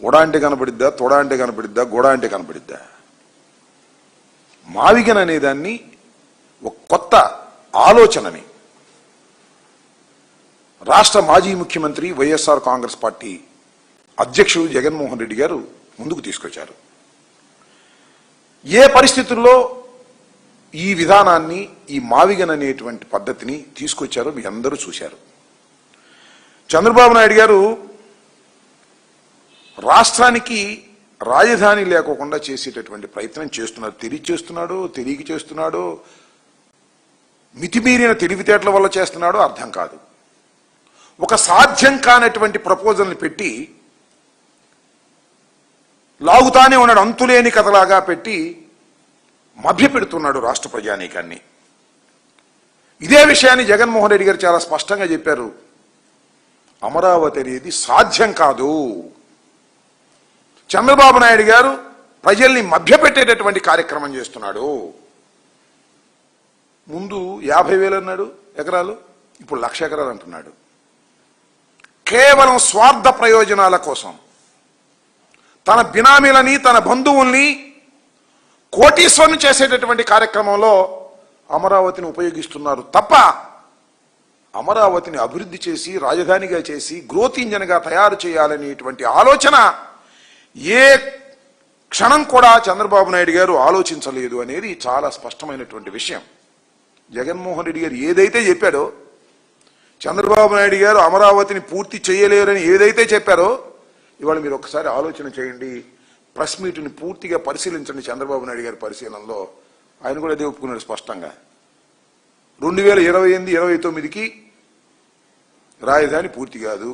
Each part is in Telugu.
ఉడ అంటే కనపడిద్దా, తొడ అంటే కనపడిద్దా, గొడ అంటే కనపడిద్దా? మావిగన్ అనేదాన్ని ఒక కొత్త ఆలోచనని రాష్ట్ర మాజీ ముఖ్యమంత్రి వైఎస్ఆర్ కాంగ్రెస్ పార్టీ అధ్యక్షుడు జగన్మోహన్ రెడ్డి గారు ముందుకు తీసుకొచ్చారు. ఏ పరిస్థితుల్లో ఈ విధానాన్ని, ఈ మావిగన్ అనేటువంటి పద్ధతిని తీసుకొచ్చారో మీ అందరూ చూశారు. చంద్రబాబు నాయుడు గారు రాష్ట్రానికి రాజధాని లేకోకుండా చేసేటటువంటి ప్రయత్నం చేస్తున్నారు. చేస్తున్నాడో తెలియక చేస్తున్నాడో, మితిమీరిన తెలివితేటల వల్ల చేస్తున్నాడో అర్థం కాదు. ఒక సాధ్యం కానటువంటి ప్రపోజల్ని పెట్టి లాగుతానే ఉన్నాడు, అంతులేని కథలాగా పెట్టి మభ్యపెడుతున్నాడు రాష్ట్ర ప్రజానీకాన్ని. ఇదే విషయాన్ని జగన్మోహన్ రెడ్డి గారు చాలా స్పష్టంగా చెప్పారు. అమరావతి అనేది సాధ్యం కాదు. చంద్రబాబు నాయుడు గారు ప్రజల్ని మభ్యపెట్టేటటువంటి కార్యక్రమం చేస్తున్నాడు. ముందు 50,000 అన్నాడు ఎకరాలు, ఇప్పుడు 1,00,000 ఎకరాలు అంటున్నాడు. కేవలం స్వార్థ ప్రయోజనాల కోసం తన బినామీలని, తన బంధువుల్ని కోటీశ్వరుని చేసేటటువంటి కార్యక్రమంలో అమరావతిని ఉపయోగిస్తున్నారు తప్ప అమరావతిని అభివృద్ధి చేసి, రాజధానిగా చేసి, గ్రోత్ ఇంజన్గా తయారు చేయాలనేటువంటి ఆలోచన ఏ క్షణం కూడా చంద్రబాబు నాయుడు గారు ఆలోచించలేదు అనేది చాలా స్పష్టమైనటువంటి విషయం. జగన్మోహన్ రెడ్డి గారు ఏదైతే చెప్పాడో, చంద్రబాబు నాయుడు గారు అమరావతిని పూర్తి చేయలేరని ఏదైతే చెప్పారో, ఇవాళ మీరు ఒకసారి ఆలోచన చేయండి. ప్రెస్ మీట్ని పూర్తిగా పరిశీలించండి. చంద్రబాబు నాయుడు గారి పరిశీలనలో ఆయన కూడా అదే ఒప్పుకున్నాడు స్పష్టంగా. 2028-29కి రాజధాని పూర్తి కాదు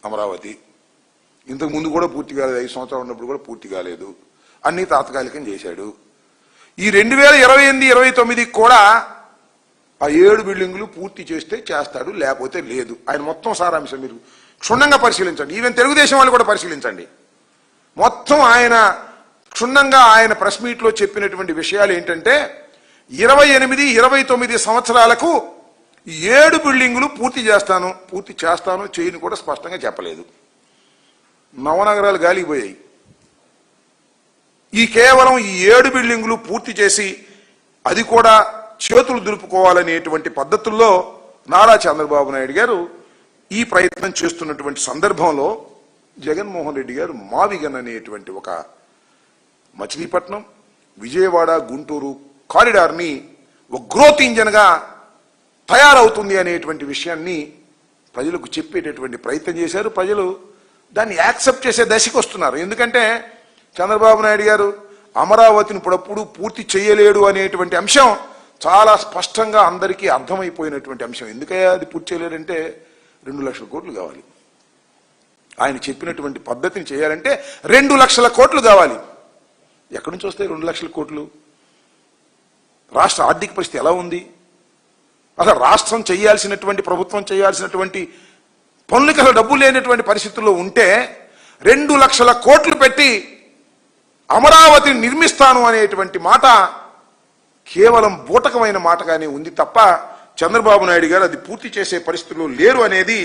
అమరావతి. ఇంతకు ముందు కూడా పూర్తి కాలేదు, 5 సంవత్సరాలు ఉన్నప్పుడు కూడా పూర్తి కాలేదు, అన్ని తాత్కాలికం చేశాడు. ఈ 2028-29కి కూడా ఆ 7 బిల్డింగులు పూర్తి చేస్తే చేస్తాడు, లేకపోతే లేదు. ఆయన మొత్తం సారాంశం మీరు క్షుణ్ణంగా పరిశీలించండి. ఈవెన్ తెలుగుదేశం వాళ్ళు కూడా పరిశీలించండి. మొత్తం ఆయన క్షుణ్ణంగా ఆయన ప్రెస్ మీట్లో చెప్పినటువంటి విషయాలు ఏంటంటే 28-29 సంవత్సరాలకు 7 బిల్డింగులు పూర్తి చేస్తాను చేయని కూడా స్పష్టంగా చెప్పలేదు. నవనగరాలు గాలిపోయాయి. కేవలం ఈ 7 బిల్డింగులు పూర్తి చేసి అది కూడా చేతులు దులుపుకోవాలనేటువంటి పద్ధతుల్లో నారా చంద్రబాబు నాయుడు గారు ఈ ప్రయత్నం చేస్తున్నటువంటి సందర్భంలో జగన్మోహన్ రెడ్డి గారు మావిగన్ అనేటువంటి ఒక మచిలీపట్నం, విజయవాడ, గుంటూరు కారిడార్ని ఒక గ్రోత్ ఇంజన్గా తయారవుతుంది అనేటువంటి విషయాన్ని ప్రజలకు చెప్పేటటువంటి ప్రయత్నం చేశారు. ప్రజలు దాన్ని యాక్సెప్ట్ చేసే దశకు వస్తున్నారు. ఎందుకంటే చంద్రబాబు నాయుడు గారు అమరావతిని ఇప్పుడప్పుడు పూర్తి చేయలేడు అనేటువంటి అంశం చాలా స్పష్టంగా అందరికీ అర్థమైపోయినటువంటి అంశం. ఎందుకయ్యా అది పూర్తి చేయలేడంటే 2 లక్షల కోట్లు కావాలి. ఆయన చెప్పినటువంటి పద్ధతిని చేయాలంటే 2 లక్షల కోట్లు కావాలి. ఎక్కడి నుంచి వస్తాయి 2 లక్షల కోట్లు? రాష్ట్ర ఆర్థిక పరిస్థితి ఎలా ఉంది? అసలు రాష్ట్రం చేయాల్సినటువంటి, ప్రభుత్వం చేయాల్సినటువంటి పనులకి అసలు డబ్బు లేనటువంటి పరిస్థితుల్లో ఉంటే 2 లక్షల కోట్లు పెట్టి అమరావతిని నిర్మిస్తాను అనేటువంటి మాట కేవలం బూటకమైన మాటగానే ఉంది తప్ప చంద్రబాబు నాయుడు గారు అది పూర్తి చేసే పరిస్థితుల్లో లేరు అనేది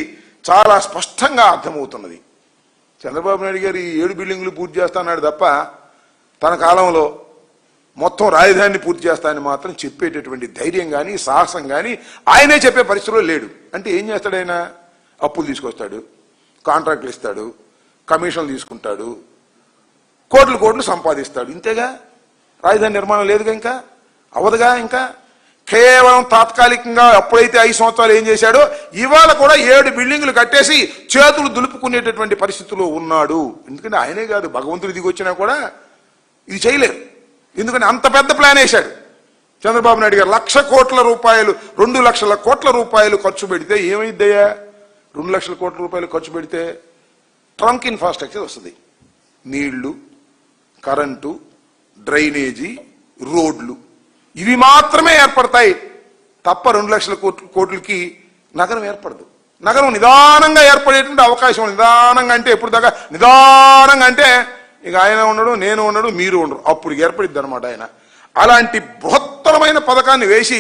చాలా స్పష్టంగా అర్థమవుతున్నది. చంద్రబాబు నాయుడు గారు ఈ 7 బిల్డింగులు పూర్తి చేస్తాన్నాడు తప్ప తన కాలంలో మొత్తం రాజధానిని పూర్తి చేస్తానని మాత్రం చెప్పేటటువంటి ధైర్యం కానీ, సాహసం కానీ ఆయనే చెప్పే పరిస్థితుల్లో లేడు. అంటే ఏం చేస్తాడు ఆయన? అప్పులు తీసుకొస్తాడు, కాంట్రాక్టులు ఇస్తాడు, కమిషన్లు తీసుకుంటాడు, కోట్లు సంపాదిస్తాడు. ఇంతేగా, రాజధాని నిర్మాణం లేదుగా, ఇంకా అవదుగా. ఇంకా కేవలం తాత్కాలికంగా అప్పుడైతే 5 సంవత్సరాలు ఏం చేశాడో ఇవాళ కూడా 7 బిల్డింగులు కట్టేసి చేతులు దులుపుకునేటటువంటి పరిస్థితుల్లో ఉన్నాడు. ఎందుకంటే ఆయనే కాదు, భగవంతుడు దిగి వచ్చినా కూడా ఇది చేయలేరు. ఎందుకంటే అంత పెద్ద ప్లాన్ వేశాడు చంద్రబాబు నాయుడు గారు. 1,00,000 కోట్ల రూపాయలు, 2 లక్షల కోట్ల రూపాయలు ఖర్చు పెడితే ఏమైందయ్యా? 2 లక్షల కోట్ల రూపాయలు ఖర్చు పెడితే ట్రంక్ ఇన్ఫ్రాస్ట్రక్చర్ వస్తుంది. నీళ్లు, కరెంటు, డ్రైనేజీ, రోడ్లు, ఇవి మాత్రమే ఏర్పడతాయి తప్ప 2 లక్షల కోట్లకి నగరం ఏర్పడదు. నగరం నిదానంగా ఏర్పడేటువంటి అవకాశం. నిదానంగా అంటే ఎప్పుడు దాకా? నిదానంగా అంటే ఇక ఆయన ఉండడు, నేను ఉండడు, మీరు ఉండరు, అప్పుడు ఏర్పడిద్ది అనమాట ఆయన. అలాంటి బృహత్తరమైన పథకాన్ని వేసి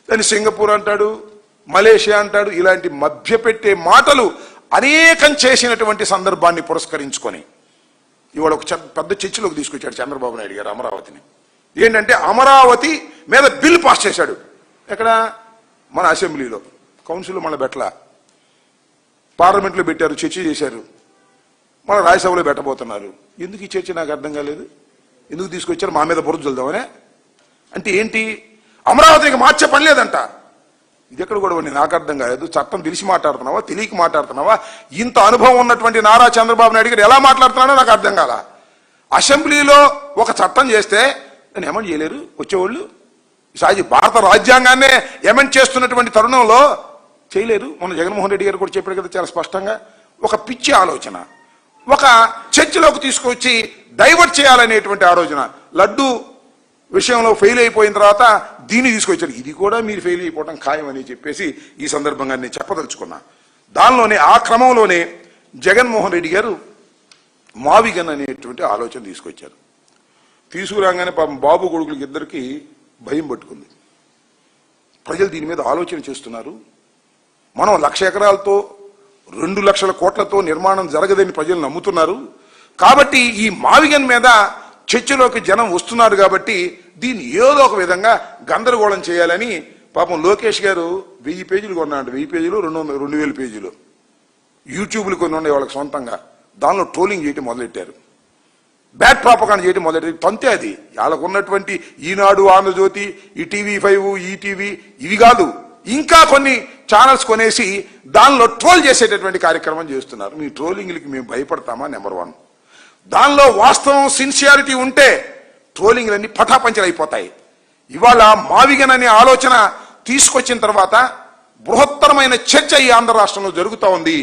దాన్ని సింగపూర్ అంటాడు, మలేషియా అంటాడు. ఇలాంటి మభ్యపెట్టే మాటలు అనేకం చేసినటువంటి సందర్భాన్ని పురస్కరించుకొని ఇవాళ ఒక పెద్ద చర్చలోకి తీసుకొచ్చాడు చంద్రబాబు నాయుడు గారు అమరావతిని. ఏంటంటే అమరావతి మీద బిల్ పాస్ చేశాడు. ఎక్కడ? మన అసెంబ్లీలో. కౌన్సిల్లో మన బెట్ల, పార్లమెంట్లో పెట్టారు, చర్చ చేశారు, మన రాజ్యసభలో పెట్టబోతున్నారు. ఎందుకు ఈ చర్చ నాకు అర్థం కాలేదు. ఎందుకు తీసుకొచ్చారు? మా మీద బురద చల్దామనే. అంటే ఏంటి? అమరావతికి మార్చే పని లేదంట. ఇది ఎక్కడ కూడా నాకు అర్థం కాలేదు. చట్టం తెలిసి మాట్లాడుతున్నావా, తెలియక మాట్లాడుతున్నావా? ఇంత అనుభవం ఉన్నటువంటి నారా చంద్రబాబు నాయుడు గారు ఎలా మాట్లాడుతున్నాడో నాకు అర్థం కాల. అసెంబ్లీలో ఒక చట్టం చేస్తే దాన్ని ఎమెండ్ చేయలేరు వచ్చేవాళ్ళు. భారత రాజ్యాంగాన్నే ఎమెండ్ చేస్తున్నటువంటి తరుణంలో చేయలేరు. మొన్న జగన్మోహన్ రెడ్డి గారు కూడా చెప్పారు కదా చాలా స్పష్టంగా. ఒక పిచ్చి ఆలోచన, ఒక చర్చలోకి తీసుకొచ్చి డైవర్ట్ చేయాలనేటువంటి ఆలోచన. లడ్డు విషయంలో ఫెయిల్ అయిపోయిన తర్వాత దీన్ని తీసుకొచ్చారు. ఇది కూడా మీరు ఫెయిల్ అయిపోవడం ఖాయం అని చెప్పేసి ఈ సందర్భంగా నేను చెప్పదలుచుకున్నా. దానిలోనే ఆ క్రమంలోనే జగన్మోహన్ రెడ్డి గారు మావిగన్ అనేటువంటి ఆలోచన తీసుకొచ్చారు. తీసుకురాగానే పాపం బాబు కొడుకులకి ఇద్దరికి భయం పట్టుకుంది. ప్రజలు దీని మీద ఆలోచన చేస్తున్నారు. మనం 1,00,000 ఎకరాలతో 2 లక్షల కోట్లతో నిర్మాణం జరగదని ప్రజలు నమ్ముతున్నారు. కాబట్టి ఈ మావిగన్ మీద చర్చలోకి జనం వస్తున్నారు. కాబట్టి దీన్ని ఏదో ఒక విధంగా గందరగోళం చేయాలని పాపం లోకేష్ గారు 1000 పేజీలు కొన్నాడు. 1000 పేజీలు 2,000 పేజీలు యూట్యూబ్లు కొన్ని ఉన్నాయి వాళ్ళకి సొంతంగా. దానిలో ట్రోలింగ్ చేయటం మొదలెట్టారు, బ్యాడ్ ప్రాపగాండా చేయడం మొదలెట్టారు. తంతే అది వాళ్ళకు ఉన్నటువంటి ఈనాడు, ఆంధ్రజ్యోతి, ఈ TV5, ఈటీవీ ఇవి కాదు, ఇంకా కొన్ని ఛానల్స్ కొనేసి దానిలో ట్రోల్ చేసేటటువంటి కార్యక్రమం చేస్తున్నారు. మీ ట్రోలింగ్లకి మేము భయపడతామా? నెంబర్ 1. దానిలో వాస్తవం, సిన్సియారిటీ ఉంటే ట్రోలింగ్లన్నీ పటాపంచలు అయిపోతాయి. ఇవాళ మావిగన్ అనే ఆలోచన తీసుకొచ్చిన తర్వాత బృహత్తరమైన చర్చ ఈ ఆంధ్ర రాష్ట్రంలో జరుగుతూ ఉంది.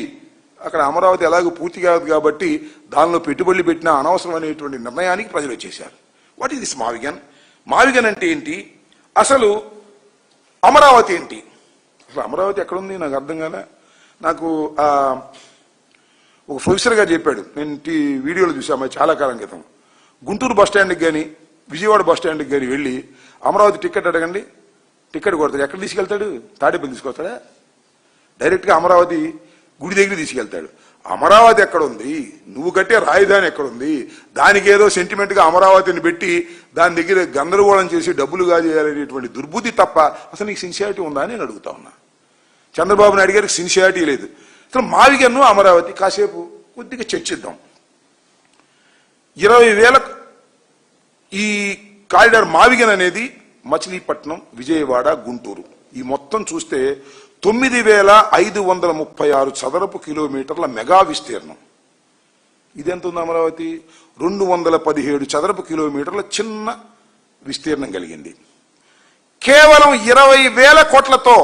అక్కడ అమరావతి ఎలాగో పూర్తి కాదు కాబట్టి దానిలో పెట్టుబడులు పెట్టిన అనవసరమైనటువంటి నిర్ణయానికి ప్రజలు వచ్చేశారు. వాట్ ఈస్ దిస్ మావిగన్? మావిగన్ అంటే ఏంటి? అసలు అమరావతి ఏంటి? అసలు అమరావతి ఎక్కడుంది నాకు అర్థం కాలే. నాకు ఒక ప్రొఫెసర్ గారు చెప్పాడు, నేను వీడియోలో చూసాము చాలా కాలం క్రితం. గుంటూరు బస్ స్టాండ్కి కానీ విజయవాడ బస్ స్టాండ్కి కానీ వెళ్ళి అమరావతి టికెట్ అడగండి, టికెట్ కొడతాడు. ఎక్కడ తీసుకెళ్తాడు? తాడేపల్లి తీసుకొస్తాడా? డైరెక్ట్గా అమరావతి గుడి దగ్గర తీసుకెళ్తాడు. అమరావతి ఎక్కడ ఉంది? నువ్వు కట్టే రాజధాని ఎక్కడుంది? దానికి ఏదో సెంటిమెంట్గా అమరావతిని పెట్టి దాని దగ్గర గందరగోళం చేసి డబ్బులు కాజేయాలనేటువంటి దుర్బుద్ధి తప్ప అసలు నీకు సిన్సియారిటీ ఉందా అని నేను అడుగుతా ఉన్నా. చంద్రబాబు నాయుడు గారికి సిన్సియారిటీ లేదు. అసలు మావిగన్ను అమరావతి కాసేపు కొద్దిగా చర్చిద్దాం. 20,000 ఈ కారిడార్ మావిగన్ అనేది మచిలీపట్నం, విజయవాడ, గుంటూరు ఈ మొత్తం చూస్తే 9,536 చదరపు కిలోమీటర్ల మెగా విస్తీర్ణం. ఇదెంత ఉంది? అమరావతి 217 చదరపు కిలోమీటర్ల చిన్న విస్తీర్ణం కలిగింది. కేవలం 20,000 కోట్లతో